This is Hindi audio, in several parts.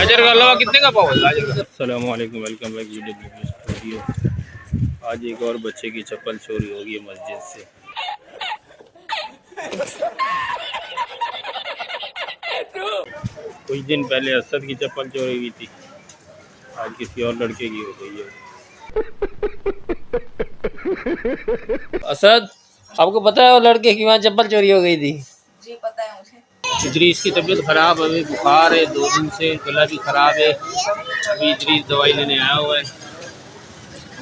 गाजर का हलवा कितने का पाव है गाजर का? अस्सलाम वालेकुम, वेलकम बैक वीडियो स्टूडियो। आज एक और बच्चे की चप्पल चोरी होगी मस्जिद से। कुछ दिन पहले असद की चप्पल चोरी हुई थी, आज किसी और लड़के की हो गई है। असद, आपको पता है वो लड़के की वहाँ चप्पल चोरी हो गई थी? जी पता है मुझे। इदरीस की तबीयत ख़राब है, अभी बुखार है, 2 दिन से गला भी ख़राब है। अभी इदरीस दवाई लेने आया हुआ है।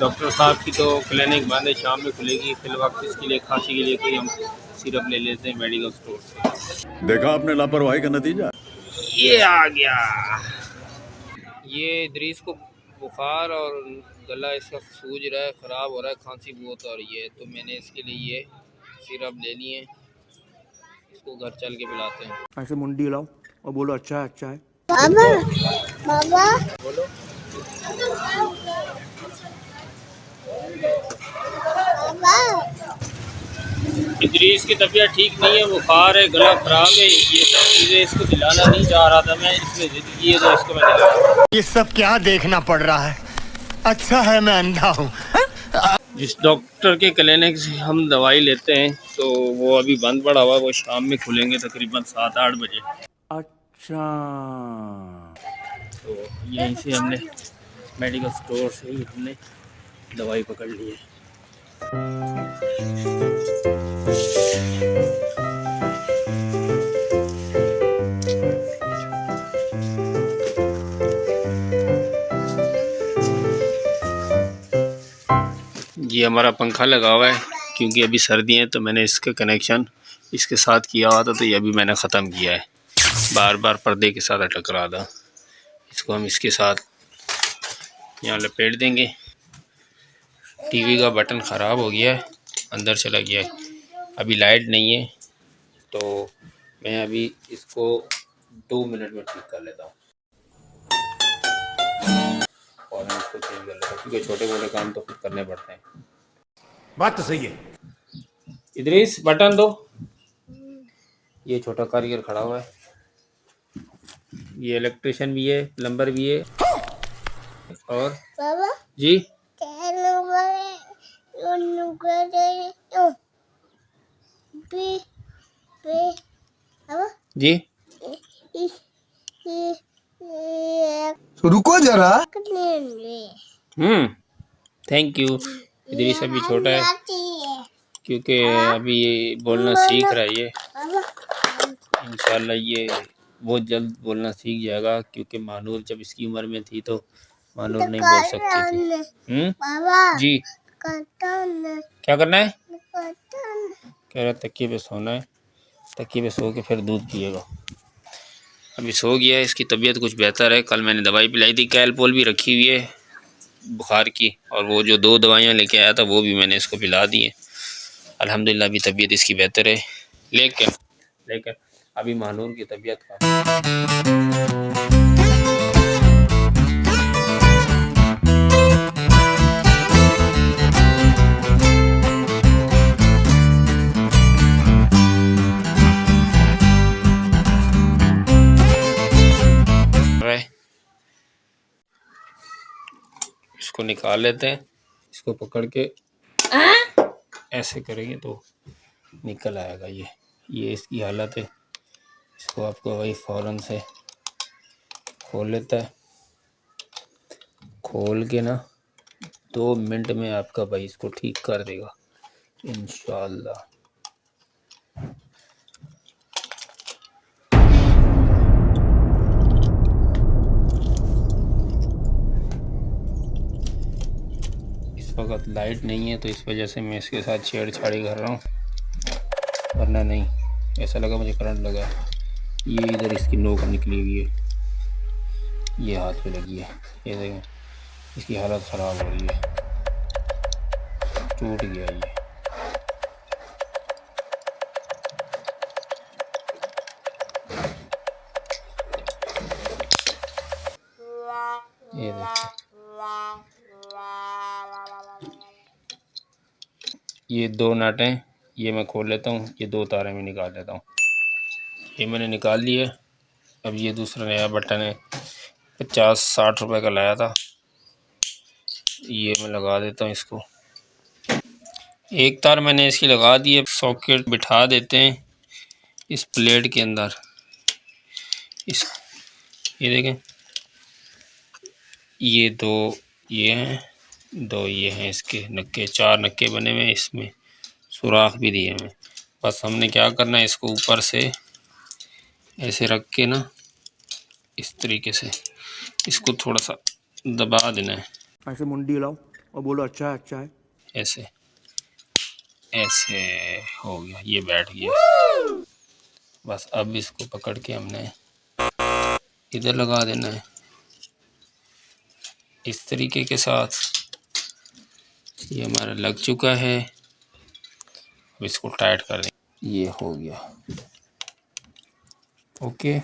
डॉक्टर साहब की तो क्लिनिक बंद है, शाम में खुलेगी। फिर वक्त इसके लिए खांसी के लिए कोई हम सिरप ले लेते हैं मेडिकल स्टोर से। देखा आपने लापरवाही का नतीजा। ये आ गया। ये इदरीस को बुखार और गला इसका सूज रहा है, ख़राब हो रहा है, खांसी बहुत आ रही है, तो मैंने इसके लिए ये सिरप ले लिए। इसको घर चल के पिलाते हैं। ऐसे मुंडी हिलाओ और बोलो अच्छा है अच्छा है। बाबा बाबा बोलो। इदरीस की तबीयत ठीक नहीं है, बुखार है, गला ख़राब है, ये सब चीज़ें इसको दिलाना नहीं चाह रहा था मैं, इसमें जिद की है तो इसको मैं दिला। ये सब क्या देखना पड़ रहा है? अच्छा है मैं अंधा हूँ। जिस डॉक्टर के क्लिनिक से हम दवाई लेते हैं तो वो अभी बंद पड़ा हुआ है, वो शाम में खुलेंगे तकरीबन 7-8 बजे। अच्छा, तो यहीं से हमने मेडिकल स्टोर से ही हमने दवाई पकड़ ली है। ये हमारा पंखा लगा हुआ है, क्योंकि अभी सर्दी है तो मैंने इसका कनेक्शन इसके साथ किया हुआ था, तो ये अभी मैंने ख़त्म किया है। बार बार पर्दे के साथ अटक रहा था, इसको हम इसके साथ यहाँ लपेट देंगे। टीवी का बटन ख़राब हो गया है, अंदर चला गया है, अभी लाइट नहीं है, तो मैं अभी इसको 2 मिनट में ठीक कर लेता हूँ और हम इसको चेंज कर लेता हूँ, क्योंकि छोटे मोटे काम तो खुद करने पड़ते हैं। बात तो सही है। इदरीस बटन दो। ये छोटा कारीगर खड़ा हुआ है, ये इलेक्ट्रिशियन भी है, प्लम्बर भी है। और बाबा जी जी रुको जरा। Thank you. इदरीस अभी छोटा है, क्योंकि अभी ये बोलना सीख रहा है। ये इंशाल्लाह ये बहुत जल्द बोलना सीख जाएगा, क्योंकि मानूर जब इसकी उम्र में थी तो मानूर नहीं बोल सकती थी। जी क्या करना है? कह रहा तकिए पे सोना है, तकिए पे सो के फिर दूध पिएगा। अभी सो गया है, इसकी तबीयत कुछ बेहतर है। कल मैंने दवाई पिलाई थी, कैलपोल भी रखी हुई है बुखार की, और वो जो 2 दवाइयाँ लेके आया था वो भी मैंने इसको पिला दी है। अल्हम्दुलिल्लाह अभी तबीयत इसकी बेहतर है, लेकिन अभी मानूर की तबीयत इसको निकाल लेते हैं। इसको पकड़ के ऐसे करेंगे तो निकल आएगा। ये इसकी हालत है। इसको आपको वही फ़ौरन से खोल लेता है, खोल के ना 2 मिनट में आपका भाई इसको ठीक कर देगा इंशाअल्लाह। इस वक्त लाइट नहीं है तो इस वजह से मैं इसके साथ छेड़छाड़ी कर रहा हूँ, वरना नहीं ऐसा लगा मुझे करंट लगा। ये इधर इसकी नोक निकली हुई है, ये हाथ पे लगी है, ये देखें इसकी हालत ख़राब हो रही है, टूट गया ये देखिए। ये 2 नट हैं, ये मैं खोल लेता हूँ, ये 2 तारें मैं निकाल लेता हूँ। ये मैंने निकाल लिया। अब ये दूसरा नया बटन है, 50-60 रुपए का लाया था। ये मैं लगा देता हूँ इसको। एक तार मैंने इसकी लगा दी है। सॉकेट बिठा देते हैं इस प्लेट के अंदर। इस ये देखें, ये दो ये हैं, दो ये हैं, इसके नक्के 4 नक्के बने हुए हैं, इसमें सुराख भी दिए हुए हैं। बस हमने क्या करना है, इसको ऊपर से ऐसे रख के ना, इस तरीके से इसको थोड़ा सा दबा देना है। ऐसे मुंडी हिलाओ और बोलो अच्छा है। ऐसे ऐसे हो गया, ये बैठ गया। बस अब इसको पकड़ के हमने इधर लगा देना है इस तरीके के साथ। ये हमारा लग चुका है। अब इसको टाइट कर दें। ये हो गया ओके।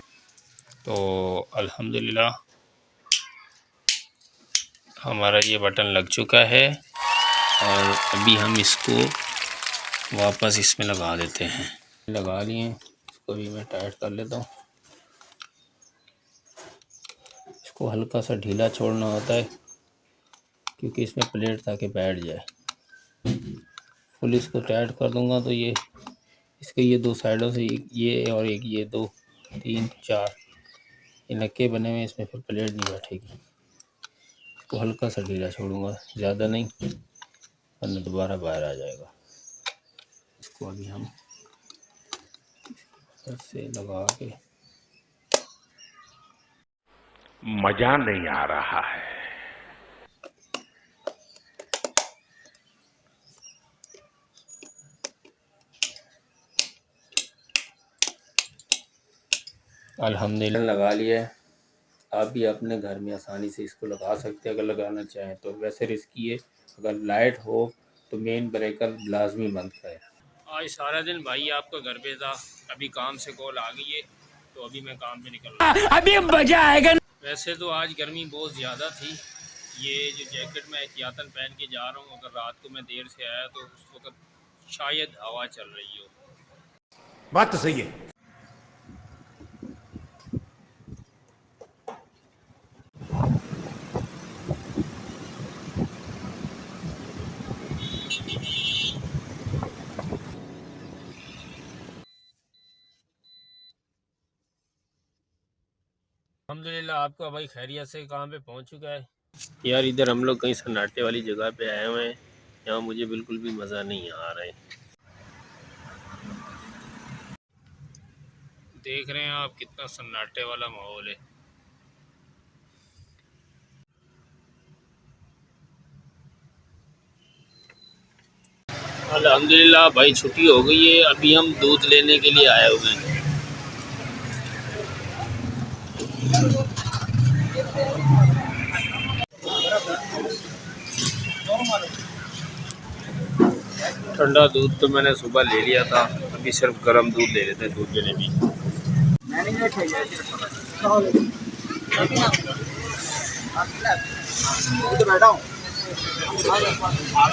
तो अल्हम्दुलिल्लाह हमारा ये बटन लग चुका है और अभी हम इसको वापस इसमें लगा देते हैं। लगा लिए, इसको भी मैं टाइट कर लेता हूँ। इसको हल्का सा ढीला छोड़ना होता है क्योंकि इसमें प्लेट ताकि बैठ जाए। फुल इसको टाइट कर दूंगा तो ये इसके ये दो साइडों से ये और एक ये 2 3 4 ये नक्के बने हुए हैं, इसमें फिर प्लेट नहीं बैठेगी। इसको हल्का सा ढीला छोड़ूंगा, ज़्यादा नहीं, वरना दोबारा बाहर आ जाएगा। इसको अभी हम ऐसे लगा के मजा नहीं आ रहा है। अल्हम्दुलिल्लाह लगा लिया है। आप भी अपने घर में आसानी से इसको लगा सकते हैं अगर लगाना चाहें तो। वैसे रिस्की है, अगर लाइट हो तो मेन ब्रेकर लाजमी बंद करें। आज सारा दिन भाई आपका घर पे था, अभी काम से कॉल आ गई है तो अभी मैं काम पे निकल रहा हूँ। अभी मजा आएगा। वैसे तो आज गर्मी बहुत ज़्यादा थी। ये जो जैकेट मैं एहतियातन पहन के जा रहा हूँ, अगर रात को मैं देर से आया तो उस वक्त शायद हवा चल रही हो। बात तो सही है। अल्हम्दुलिल्लाह आपका भाई खैरियत से कहाँ पे पहुँच चुका है। यार इधर हम लोग कहीं सन्नाटे वाली जगह पे आए हुए हैं, यहाँ मुझे बिल्कुल भी मज़ा नहीं आ रहा है। देख रहे हैं आप कितना सन्नाटे वाला माहौल है। अल्हम्दुलिल्लाह भाई छुट्टी हो गई है, अभी हम दूध लेने के लिए आए हुए हैं। ठंडा दूध तो मैंने सुबह ले लिया था, अभी सिर्फ गर्म दूध ले लेते हैं दूध के लिए भी।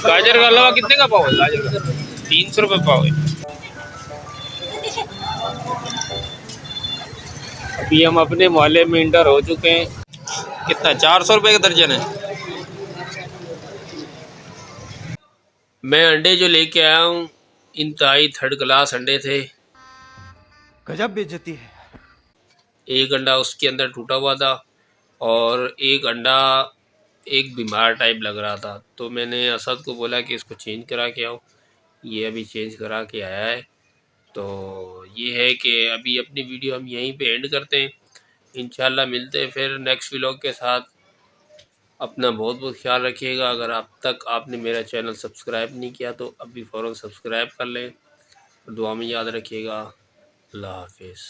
गाजर का हलवा कितने का पाव है? गाजर का 300 रुपये पाव है। अभी हम अपने मोहल्ले में इंटर हो चुके हैं। कितना 400 रुपये का दर्जन है। मैं अंडे जो लेके आया हूँ इंतहाई थर्ड क्लास अंडे थे। गजब बेइज्जती है। एक अंडा उसके अंदर टूटा हुआ था और एक अंडा एक बीमार टाइप लग रहा था, तो मैंने असद को बोला कि इसको चेंज करा के आओ। ये अभी चेंज करा के आया है। तो ये है कि अभी अपनी वीडियो हम यहीं पे एंड करते हैं। इंशाल्लाह मिलते हैं फिर नेक्स्ट व्लॉग के साथ। अपना बहुत बहुत ख्याल रखिएगा। अगर अब तक आपने मेरा चैनल सब्सक्राइब नहीं किया तो अभी फ़ौरन सब्सक्राइब कर लें। दुआ में याद रखिएगा। अल्लाह हाफिज़।